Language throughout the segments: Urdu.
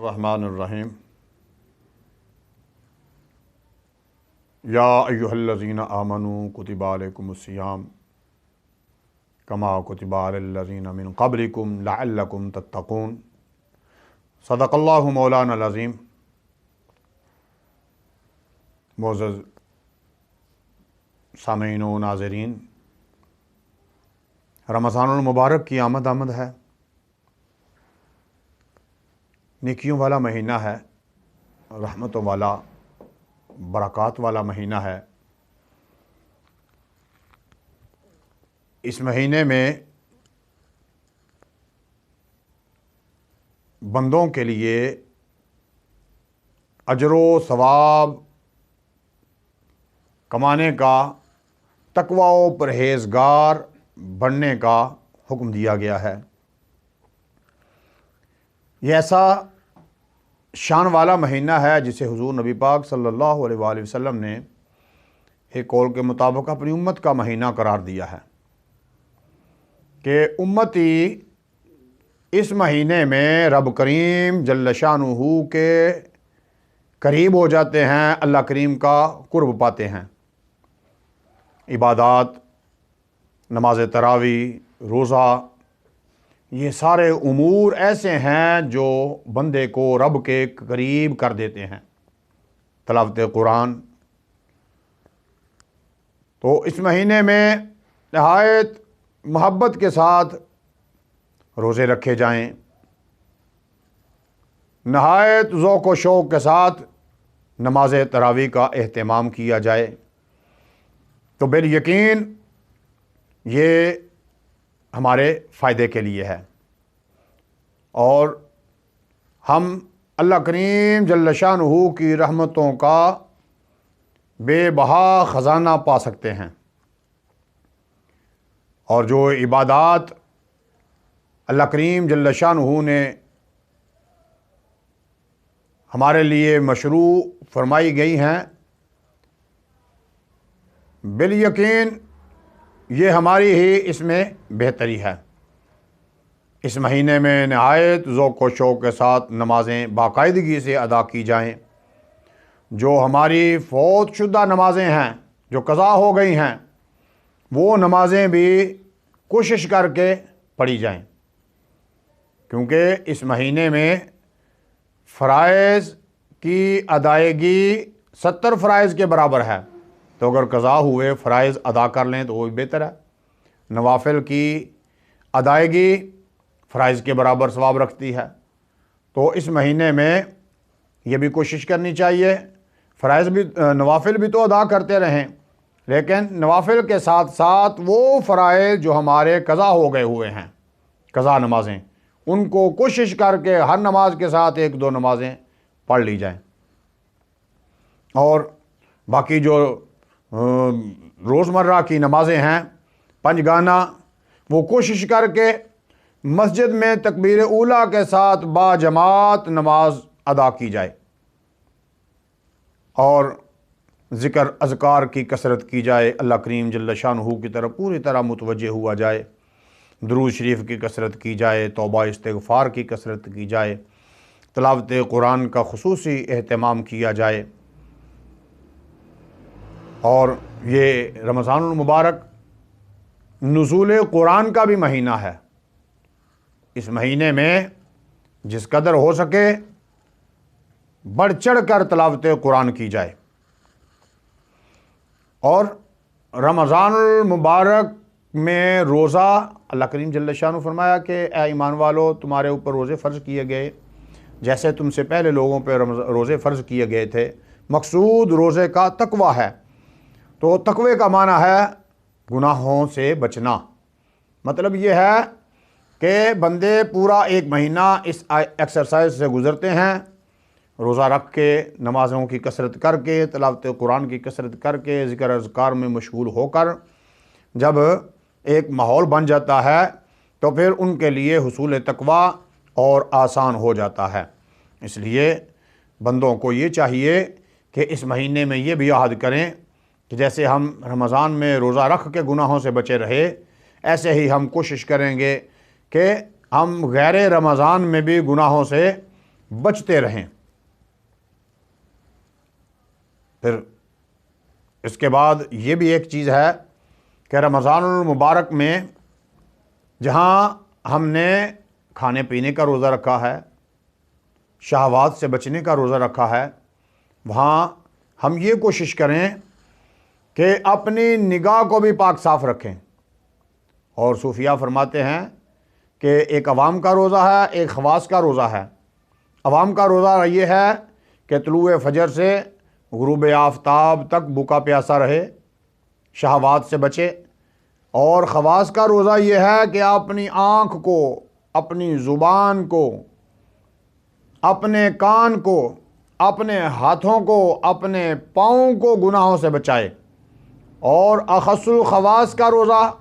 الرحمن الرحیم یا ایھا الذین آمنوا کتب علیکم الصیام کما کتب علی الذین من قبلکم لعلکم تتقون۔ صدق اللہ مولانا العظیم۔ معزز سامعین و ناظرین، رمضان المبارک کی آمد ہے۔ نیکیوں والا مہینہ ہے، رحمتوں والا، برکات والا مہینہ ہے۔ اس مہینے میں بندوں کے لیے اجر و ثواب کمانے کا، تقوی و پرہیزگار بننے کا حکم دیا گیا ہے۔ یہ ایسا شان والا مہینہ ہے جسے حضور نبی پاک صلی اللہ علیہ وآلہ وسلم نے ایک قول کے مطابق اپنی امت کا مہینہ قرار دیا ہے کہ امتی اس مہینے میں رب کریم جل شانہ کے قریب ہو جاتے ہیں، اللہ کریم کا قرب پاتے ہیں۔ عبادات، نماز تراویح، روزہ، یہ سارے امور ایسے ہیں جو بندے کو رب کے قریب کر دیتے ہیں۔ تلاوت قرآن، تو اس مہینے میں نہایت محبت کے ساتھ روزے رکھے جائیں، نہایت ذوق و شوق کے ساتھ نماز تراویح کا اہتمام کیا جائے، تو بالیقین یہ ہمارے فائدے کے لیے ہے، اور ہم اللہ کریم جل شانہ کی رحمتوں کا بے بہا خزانہ پا سکتے ہیں۔ اور جو عبادات اللہ کریم جل شانہ نے ہمارے لیے مشروع فرمائی گئی ہیں، بالیقین یہ ہماری ہی اس میں بہتری ہے۔ اس مہینے میں نہایت ذوق و شوق کے ساتھ نمازیں باقاعدگی سے ادا کی جائیں۔ جو ہماری فوت شدہ نمازیں ہیں، جو قضا ہو گئی ہیں، وہ نمازیں بھی کوشش کر کے پڑھی جائیں، کیونکہ اس مہینے میں فرائض کی ادائیگی 70 فرائض کے برابر ہے، تو اگر قضا ہوئے فرائض ادا کر لیں تو وہ بھی بہتر ہے۔ نوافل کی ادائیگی فرائض کے برابر ثواب رکھتی ہے، تو اس مہینے میں یہ بھی کوشش کرنی چاہیے، فرائض بھی، نوافل بھی تو ادا کرتے رہیں، لیکن نوافل کے ساتھ ساتھ وہ فرائض جو ہمارے قضا ہو گئے ہوئے ہیں، قضا نمازیں، ان کو کوشش کر کے ہر نماز کے ساتھ 1-2 نمازیں پڑھ لی جائیں۔ اور باقی جو روزمرہ کی نمازیں ہیں، 5 گانا، وہ کوشش کر کے مسجد میں تکبیر اولیٰ کے ساتھ با جماعت نماز ادا کی جائے، اور ذکر اذکار کی کثرت کی جائے، اللہ کریم جل شانہ کی طرف پوری طرح متوجہ ہوا جائے، درود شریف کی کثرت کی جائے، توبہ استغفار کی کثرت کی جائے، تلاوت قرآن کا خصوصی اہتمام کیا جائے۔ اور یہ رمضان المبارک نزول قرآن کا بھی مہینہ ہے۔ اس مہینے میں جس قدر ہو سکے بڑھ چڑھ کر تلاوت قرآن کی جائے، اور رمضان المبارک میں روزہ، اللہ کریم جل شانہ فرمایا کہ اے ایمان والو، تمہارے اوپر روزے فرض کیے گئے جیسے تم سے پہلے لوگوں پہ روزے فرض کیے گئے تھے۔ مقصود روزے کا تقوی ہے، تو تقوی کا معنی ہے گناہوں سے بچنا۔ مطلب یہ ہے کہ بندے پورا 1 مہینہ اس ایکسرسائز سے گزرتے ہیں، روزہ رکھ کے، نمازوں کی کثرت کر کے، تلاوت قرآن کی کثرت کر کے، ذکر اذکار میں مشغول ہو کر جب ایک ماحول بن جاتا ہے تو پھر ان کے لیے حصول تقوی اور آسان ہو جاتا ہے۔ اس لیے بندوں کو یہ چاہیے کہ اس مہینے میں یہ بھی عہد کریں کہ جیسے ہم رمضان میں روزہ رکھ کے گناہوں سے بچے رہے، ایسے ہی ہم کوشش کریں گے کہ ہم غیر رمضان میں بھی گناہوں سے بچتے رہیں۔ پھر اس کے بعد یہ بھی ایک چیز ہے کہ رمضان المبارک میں جہاں ہم نے کھانے پینے کا روزہ رکھا ہے، شہوات سے بچنے کا روزہ رکھا ہے، وہاں ہم یہ کوشش کریں کہ اپنی نگاہ کو بھی پاک صاف رکھیں۔ اور صوفیہ فرماتے ہیں کہ ایک عوام کا روزہ ہے، ایک خواص کا روزہ ہے۔ عوام کا روزہ یہ ہے کہ طلوع فجر سے غروب آفتاب تک بھوکا پیاسا رہے، شہوات سے بچے۔ اور خواص کا روزہ یہ ہے کہ اپنی آنکھ کو، اپنی زبان کو، اپنے کان کو، اپنے ہاتھوں کو، اپنے پاؤں کو گناہوں سے بچائے۔ اور اخص الخواص کا روزہ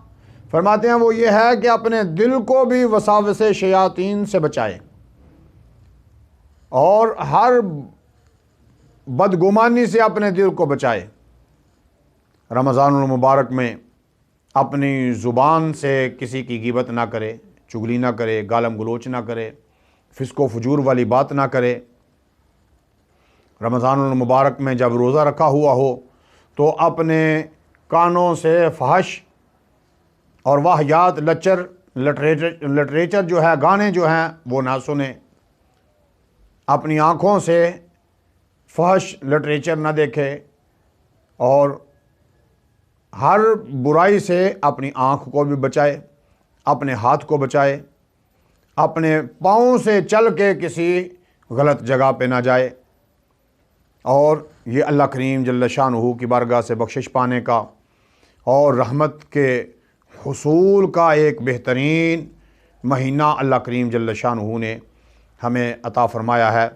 فرماتے ہیں وہ یہ ہے کہ اپنے دل کو بھی وساوس شیاطین سے بچائے اور ہر بدگمانی سے اپنے دل کو بچائے۔ رمضان المبارک میں اپنی زبان سے کسی کی غیبت نہ کرے، چغلی نہ کرے، گالم گلوچ نہ کرے، فسق و فجور والی بات نہ کرے۔ رمضان المبارک میں جب روزہ رکھا ہوا ہو تو اپنے کانوں سے فحش اور واہیات، لٹریچر جو ہے، گانے جو ہیں وہ نہ سنیں، اپنی آنکھوں سے فحش لٹریچر نہ دیکھے، اور ہر برائی سے اپنی آنکھ کو بھی بچائے، اپنے ہاتھ کو بچائے، اپنے پاؤں سے چل کے کسی غلط جگہ پہ نہ جائے۔ اور یہ اللہ کریم جل شانہ کی بارگاہ سے بخشش پانے کا اور رحمت کے حصول کا ایک بہترین مہینہ اللہ کریم جل شانہ نے ہمیں عطا فرمایا ہے۔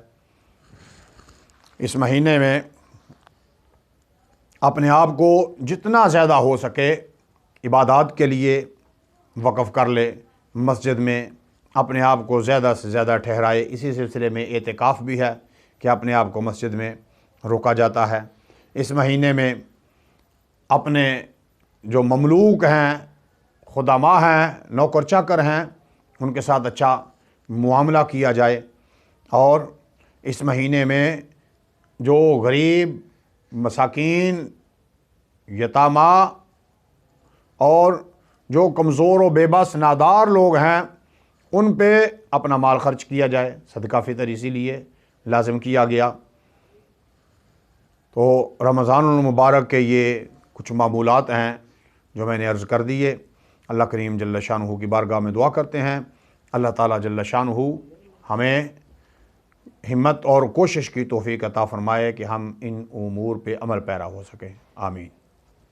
اس مہینے میں اپنے آپ کو جتنا زیادہ ہو سکے عبادات کے لیے وقف کر لے، مسجد میں اپنے آپ کو زیادہ سے زیادہ ٹھہرائے۔ اسی سلسلے میں اعتکاف بھی ہے کہ اپنے آپ کو مسجد میں روکا جاتا ہے۔ اس مہینے میں اپنے جو مملوک ہیں، خداماں ہیں، نوکر چاکر ہیں، ان کے ساتھ اچھا معاملہ کیا جائے۔ اور اس مہینے میں جو غریب، مساکین، یتامہ اور جو کمزور و بے بس نادار لوگ ہیں ان پہ اپنا مال خرچ کیا جائے۔ صدقہ فطر اسی لیے لازم کیا گیا۔ تو رمضان المبارک کے یہ کچھ معمولات ہیں جو میں نے عرض کر دیے۔ اللہ کریم جل شانہ کی بارگاہ میں دعا کرتے ہیں اللہ تعالیٰ جل شانہ ہمیں ہمت اور کوشش کی توفیق عطا فرمائے کہ ہم ان امور پہ عمل پیرا ہو سکیں۔ آمین۔